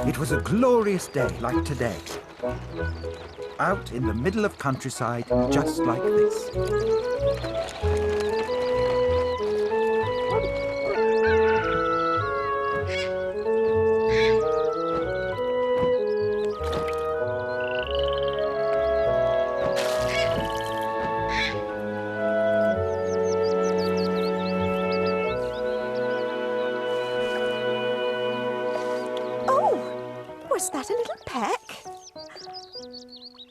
It was a glorious day like today. Out in the middle of countryside, just like this. Was that a little peck?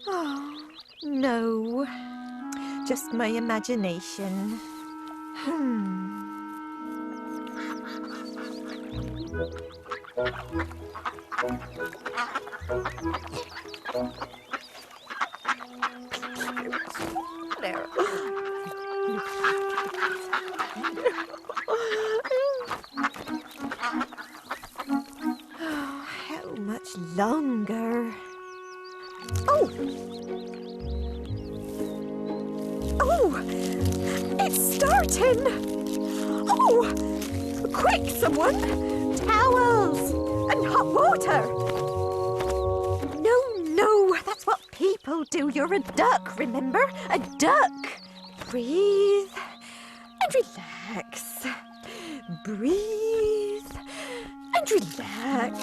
Oh, no. Just my imagination. There. How much longer? Oh! Oh! It's starting! Oh! Quick, someone! Towels! And hot water! No, that's what people do. You're a duck, remember? A duck! Breathe and relax. Breathe and relax.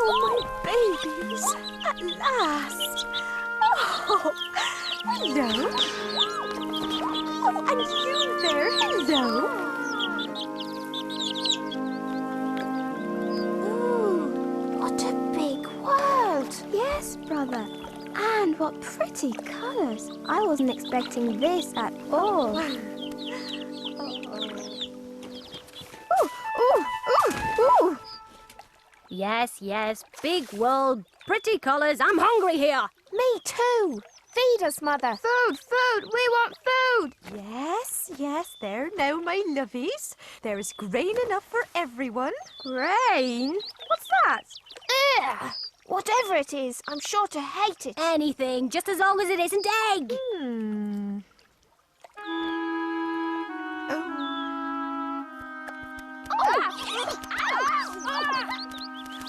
Oh, my babies! At last! Oh, hello! Oh, and you there, hello! Ooh, what a big world! Yes, brother. And what pretty colours! I wasn't expecting this at all. Ooh. Yes, big world, pretty colours. I'm hungry here. Me too. Feed us, Mother. Food! We want food! Yes, there now, my lovies. There is grain enough for everyone. Grain? What's that? Ugh. Whatever it is, I'm sure to hate it. Anything, just as long as it isn't egg.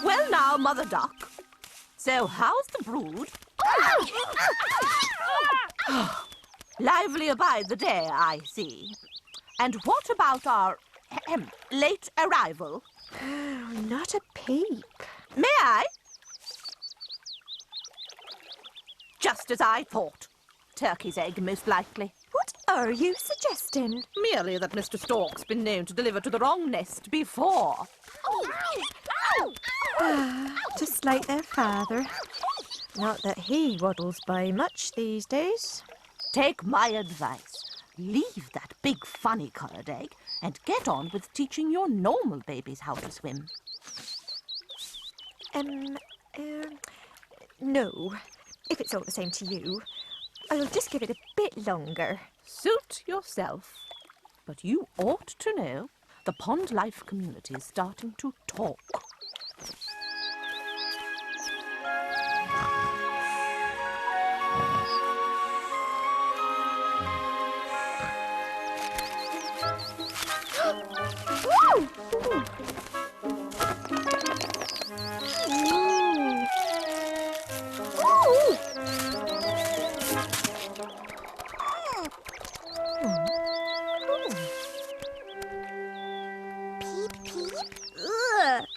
Well now, Mother Duck. So how's the brood? Lively by the day, I see. And what about our late arrival? Not a peep. May I? Just as I thought. Turkey's egg, most likely. What are you suggesting? Merely that Mr. Stork's been known to deliver to the wrong nest before. Just like their father. Not that he waddles by much these days. Take my advice. Leave that big funny-coloured egg and get on with teaching your normal babies how to swim. No. If it's all the same to you, I'll just give it a bit longer. Suit yourself. But you ought to know the pond life community is starting to talk.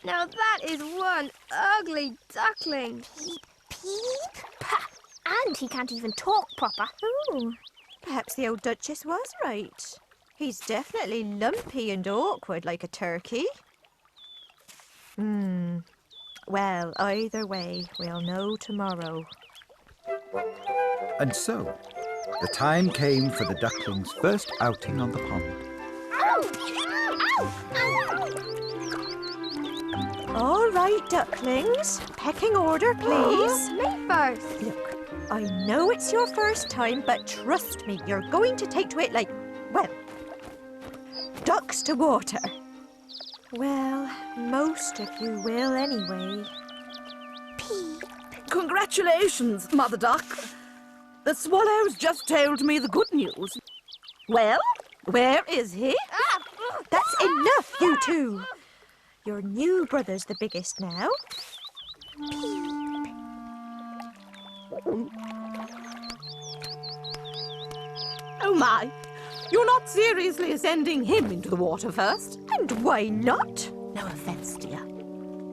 Now that is one ugly duckling. Peep. Pah. And he can't even talk proper. Oh, perhaps the old Duchess was right. He's definitely lumpy and awkward like a turkey. Well, either way, we'll know tomorrow. And so, the time came for the ducklings' first outing on the pond. All right, ducklings. Pecking order, please. Me first. Look, I know it's your first time, but trust me, you're going to take to it like, well, ducks to water. Well, most of you will anyway. Congratulations, Mother Duck. The swallows just told me the good news. Well, where is he? That's enough, you two. Your new brother's the biggest now. Oh my! You're not seriously sending him into the water first? And why not? No offence, dear,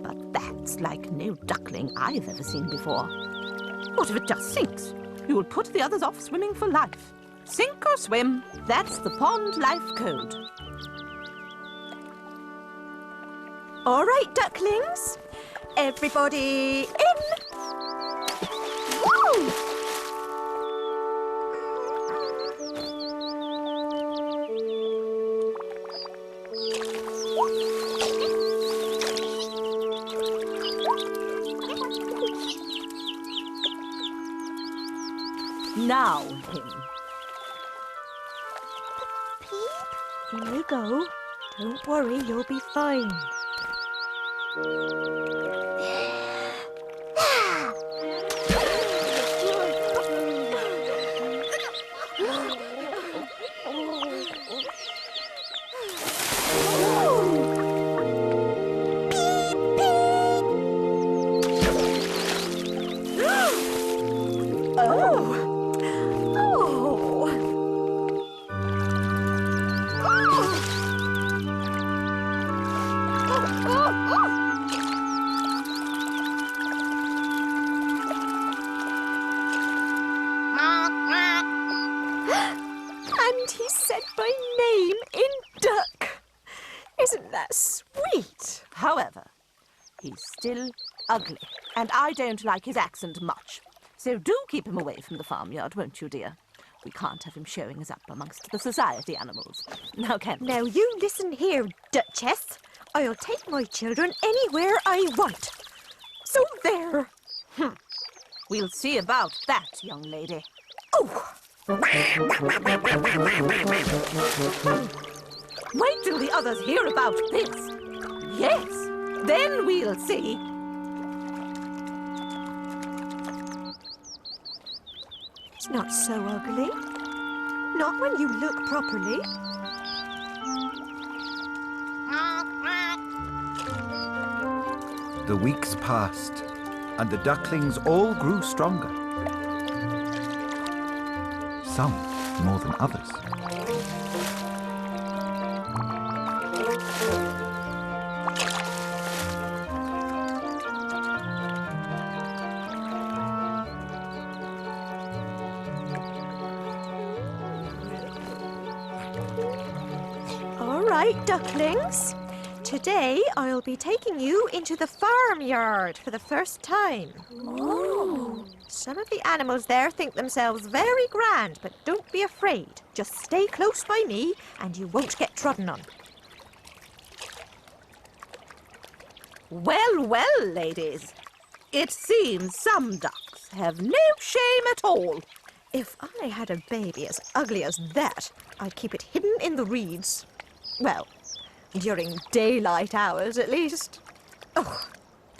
but that's like no duckling I've ever seen before. What if it just sinks? You'll put the others off swimming for life. Sink or swim, that's the pond life code. All right, ducklings. Everybody in. Woo! Now, him. In you go. Don't worry, you'll be fine. And he said my name in duck. Isn't that sweet? However, he's still ugly, and I don't like his accent much. So do keep him away from the farmyard, won't you, dear? We can't have him showing us up amongst the society animals. Now, can we? Now you listen here, Duchess. I'll take my children anywhere I want. So there. We'll see about that, young lady. Oh! Wait till the others hear about this. Yes, then we'll see. It's not so ugly. Not when you look properly. The weeks passed, and the ducklings all grew stronger. Some more than others. All right, ducklings. Today I'll be taking you into the farmyard for the first time. Oh. Some of the animals there think themselves very grand, but don't be afraid. Just stay close by me and you won't get trodden on. Well, well, ladies. It seems some ducks have no shame at all. If I had a baby as ugly as that, I'd keep it hidden in the reeds. Well, during daylight hours, at least. Oh,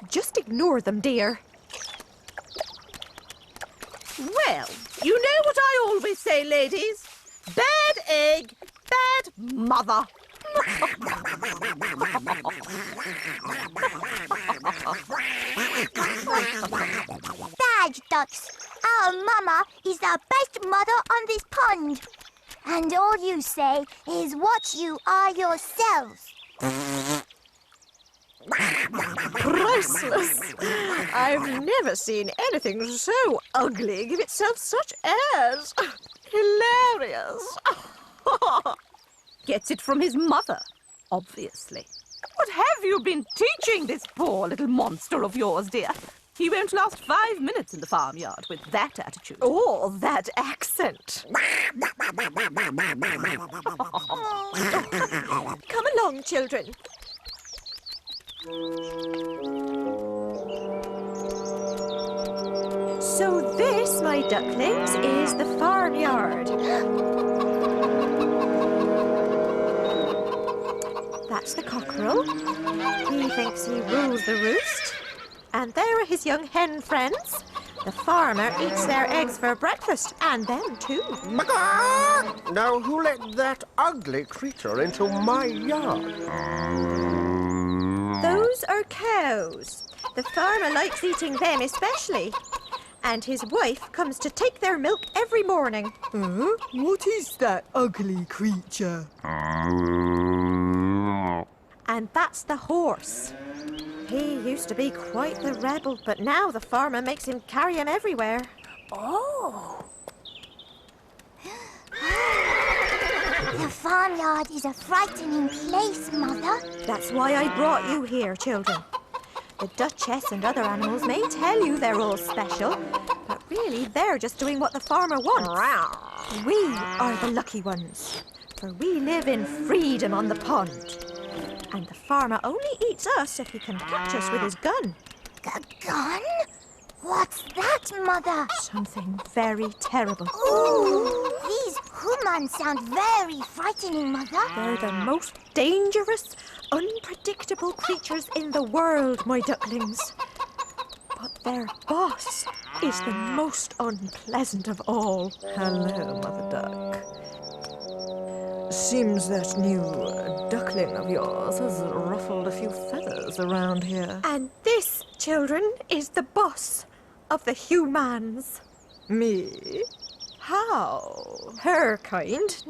just ignore them, dear. Well, you know what I always say, ladies. Bad egg, bad mother. Bad ducks. Our mama is the best mother on this pond. And all you say is what you are yourselves. Priceless. I've never seen anything so ugly give itself such airs. Hilarious. Gets it from his mother, obviously. What have you been teaching this poor little monster of yours, dear? He won't last 5 minutes in the farmyard with that attitude. Oh, that accent. Come along, children. So this, my ducklings, is the farmyard. That's the cockerel. He thinks he rules the roost. And there are his young hen friends. The farmer eats their eggs for breakfast, and them too. Now, who let that ugly creature into my yard? Those are cows. The farmer likes eating them especially. And his wife comes to take their milk every morning. What is that ugly creature? And that's the horse. He used to be quite the rebel, but now the farmer makes him carry him everywhere. Oh. The farmyard is a frightening place, Mother. That's why I brought you here, children. The Duchess and other animals may tell you they're all special, but really they're just doing what the farmer wants. We are the lucky ones, for we live in freedom on the pond. And the farmer only eats us if he can catch us with his gun. A gun? What's that, Mother? Something very terrible. Ooh, these humans sound very frightening, Mother. They're the most dangerous, unpredictable creatures in the world, my ducklings. But their boss is the most unpleasant of all. Hello, Mother Duck. Seems that new duckling of yours has ruffled a few feathers around here. And this, children, is the boss of the humans. Me? How? Her kind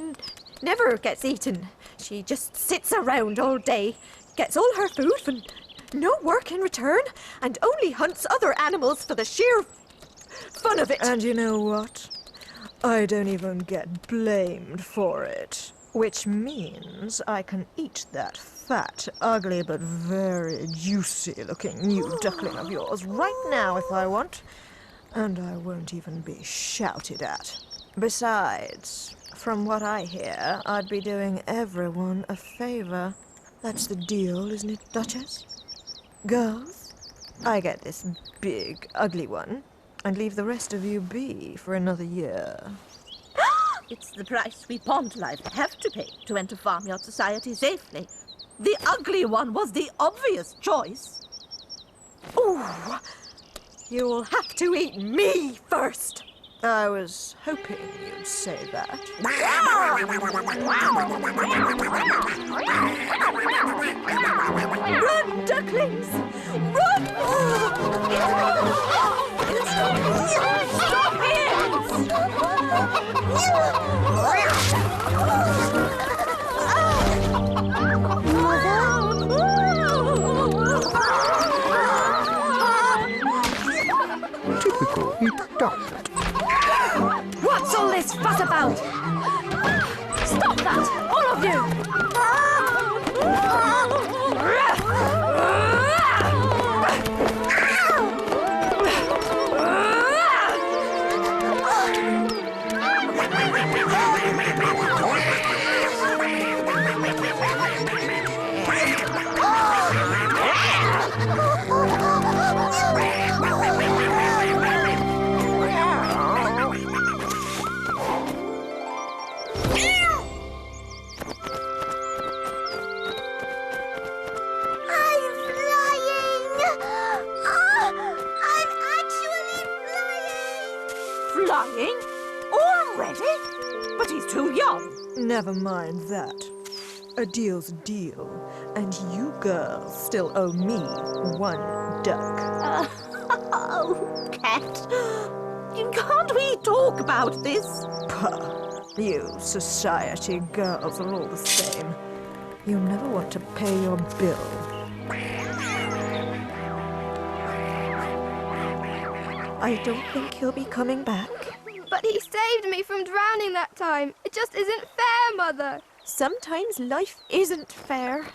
never gets eaten. She just sits around all day, gets all her food for no work in return, and only hunts other animals for the sheer fun of it. And you know what? I don't even get blamed for it. Which means I can eat that fat, ugly, but very juicy-looking new duckling of yours right now if I want. And I won't even be shouted at. Besides, from what I hear, I'd be doing everyone a favor. That's the deal, isn't it, Duchess? Girls, I get this big, ugly one, and leave the rest of you be for another year. It's the price we pond life have to pay to enter farmyard society safely. The ugly one was the obvious choice. Ooh, you'll have to eat me first. I was hoping you'd say that. Run, ducklings! Run! Stop Typical duck. What's all this fuss about? Stop that, all of you! Flying? Already? But he's too young. Never mind that. A deal's a deal, and you girls still owe me one duck. Oh, Cat. Can't we talk about this? Pah, you society girls are all the same. You never want to pay your bill. I don't think he'll be coming back. But he saved me from drowning that time. It just isn't fair, Mother. Sometimes life isn't fair.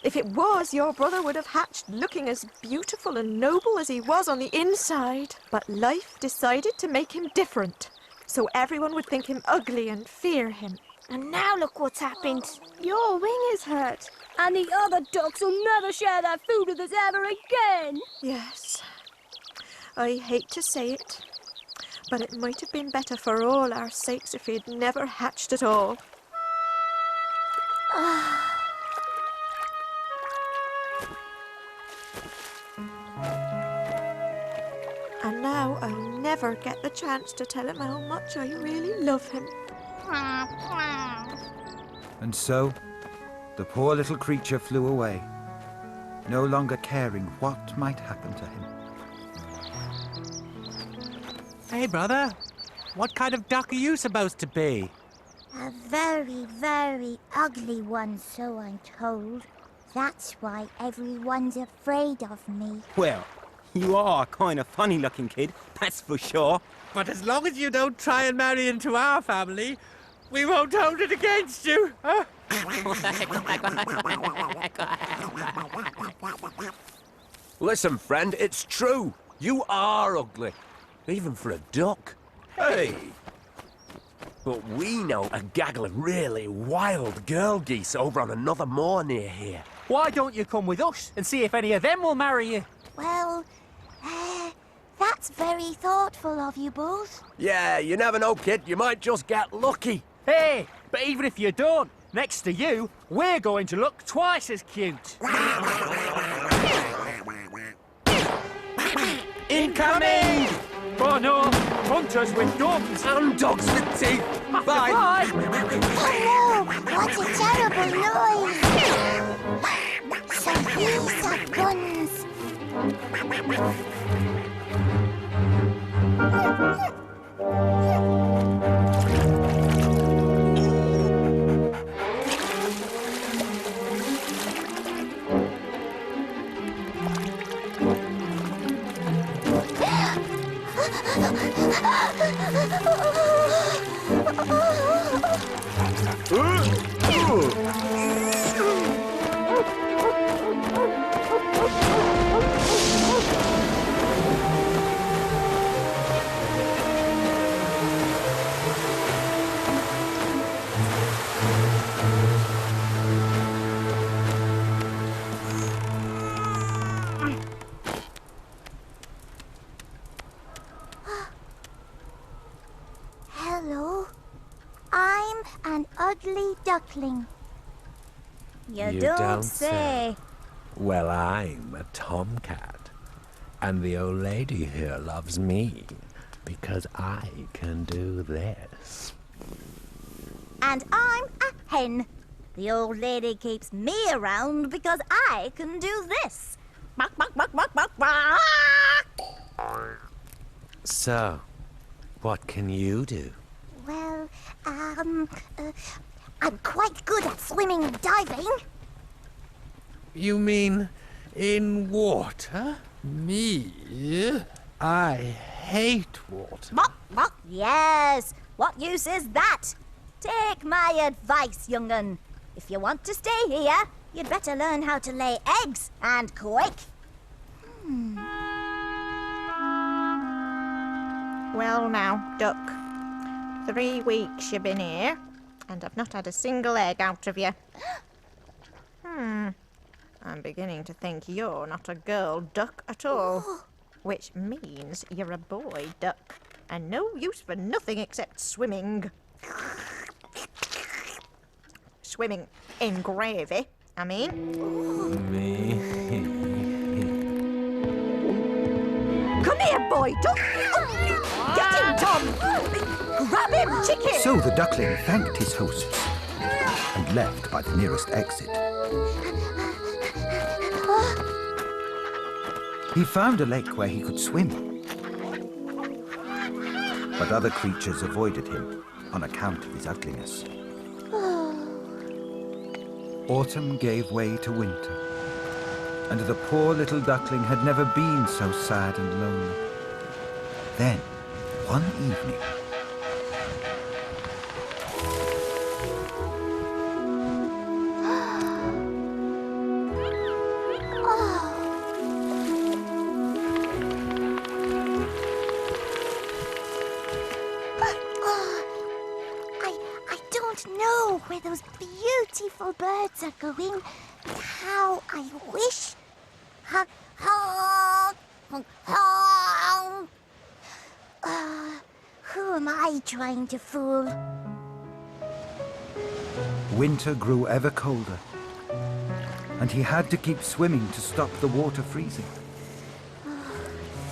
If it was, your brother would have hatched looking as beautiful and noble as he was on the inside. But life decided to make him different, so everyone would think him ugly and fear him. And now look what's happened. Your wing is hurt. And the other ducks will never share their food with us ever again. Yes, I hate to say it, but it might have been better for all our sakes if he'd never hatched at all. And now I'll never get the chance to tell him how much I really love him. And so, the poor little creature flew away, no longer caring what might happen to him. Hey, brother. What kind of duck are you supposed to be? A very, very ugly one, so I'm told. That's why everyone's afraid of me. Well, you are a kind of funny-looking kid, that's for sure. But as long as you don't try and marry into our family, we won't hold it against you. Huh? Listen, friend, it's true. You are ugly. Even for a duck. Hey! But we know a gaggle of really wild girl geese over on another moor near here. Why don't you come with us and see if any of them will marry you? Well, that's very thoughtful of you both. Yeah, you never know, kid. You might just get lucky. Hey, but even if you don't, next to you, we're going to look twice as cute. Incoming! Oh no, hunters with guns. And dogs with teeth. Bye. Bye. Oh no! What a terrible noise! So these are guns. Hello. I'm an ugly duckling. You don't say. Well, I'm a tomcat. And the old lady here loves me because I can do this. And I'm a hen. The old lady keeps me around because I can do this. Bark, bark, bark, bark, bark, bark. So, what can you do? Well, I'm quite good at swimming and diving. You mean in water? Me? I hate water. Bark, bark. Yes. What use is that? Take my advice, young'un. If you want to stay here, you'd better learn how to lay eggs, and quick. Well now, Duck. 3 weeks you've been here, and I've not had a single egg out of you. I'm beginning to think you're not a girl duck at all. Which means you're a boy duck, and no use for nothing except swimming. Swimming in gravy, I mean. Me? Come here, boy duck. Get him, Tom. Grab him, chicken. So the duckling thanked his hosts and left by the nearest exit. He found a lake where he could swim. But other creatures avoided him on account of his ugliness. Autumn gave way to winter, and the poor little duckling had never been so sad and lonely. Then, one evening, I don't know where those beautiful birds are going, but how I wish. Who am I trying to fool? winter grew ever colder, and he had to keep swimming to stop the water freezing.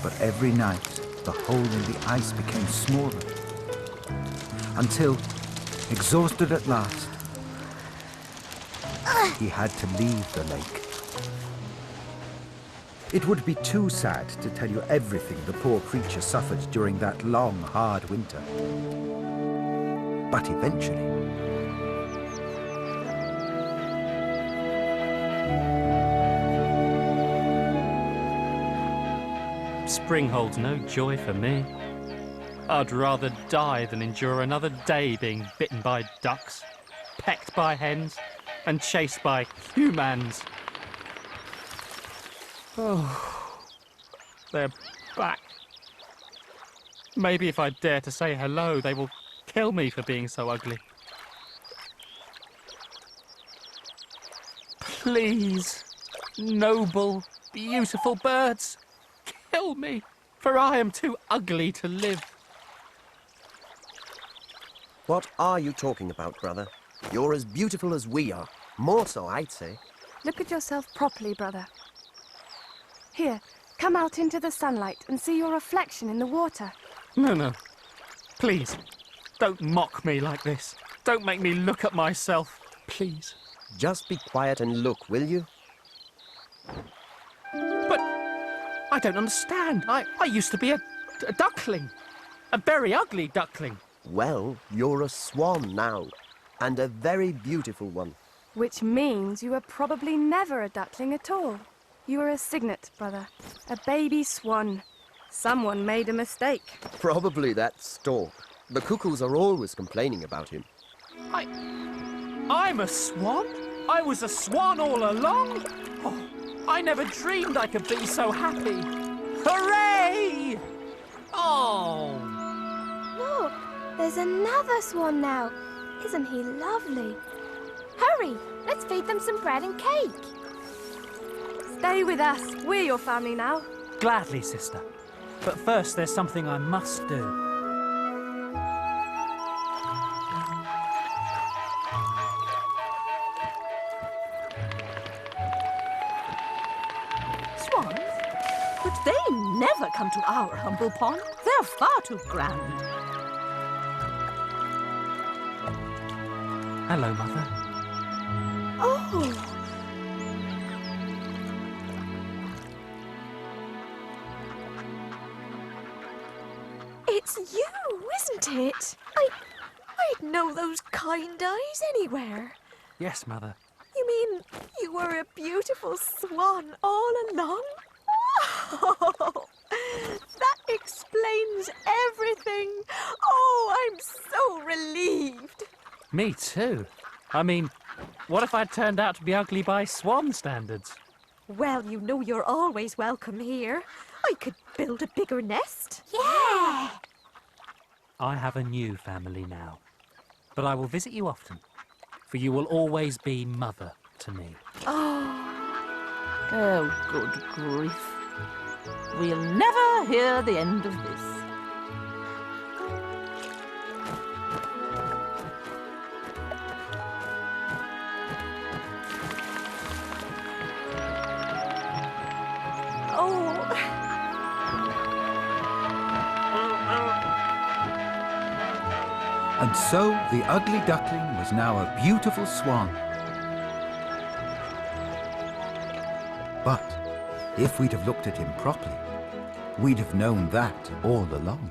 But every night, the hole in the ice became smaller, until, exhausted at last, he had to leave the lake. It would be too sad to tell you everything the poor creature suffered during that long, hard winter. But eventually, spring holds no joy for me. I'd rather die than endure another day being bitten by ducks, pecked by hens, and chased by humans. Oh, they're back. Maybe if I dare to say hello, they will kill me for being so ugly. Please, noble, beautiful birds, kill me, for I am too ugly to live. What are you talking about, brother? You're as beautiful as we are. More so, I'd say. Look at yourself properly, brother. Here, come out into the sunlight and see your reflection in the water. No. Please, don't mock me like this. Don't make me look at myself, please. Just be quiet and look, will you? But I don't understand. I used to be a duckling. A very ugly duckling. Well, you're a swan now, and a very beautiful one. Which means you were probably never a duckling at all. You were a cygnet, brother. A baby swan. Someone made a mistake. Probably that stork. The cuckoos are always complaining about him. I'm a swan? I was a swan all along? Oh, I never dreamed I could be so happy. Hooray! Oh! Look, there's another swan now. Isn't he lovely? Hurry, let's feed them some bread and cake. Stay with us. We're your family now. Gladly, sister. But first, there's something I must do. Swans? But they never come to our humble pond. They're far too grand. Hello, Mother. Oh! It's you, isn't it? I'd know those kind eyes anywhere. Yes, Mother. You mean you were a beautiful swan all along? Oh, that explains everything. Oh, I'm so relieved. Me too. I mean, what if I'd turned out to be ugly by swan standards? Well, you know you're always welcome here. I could build a bigger nest. Yeah! I have a new family now, but I will visit you often, for you will always be mother to me. Oh, good grief. We'll never hear the end of this. And so the ugly duckling was now a beautiful swan. But if we'd have looked at him properly, we'd have known that all along.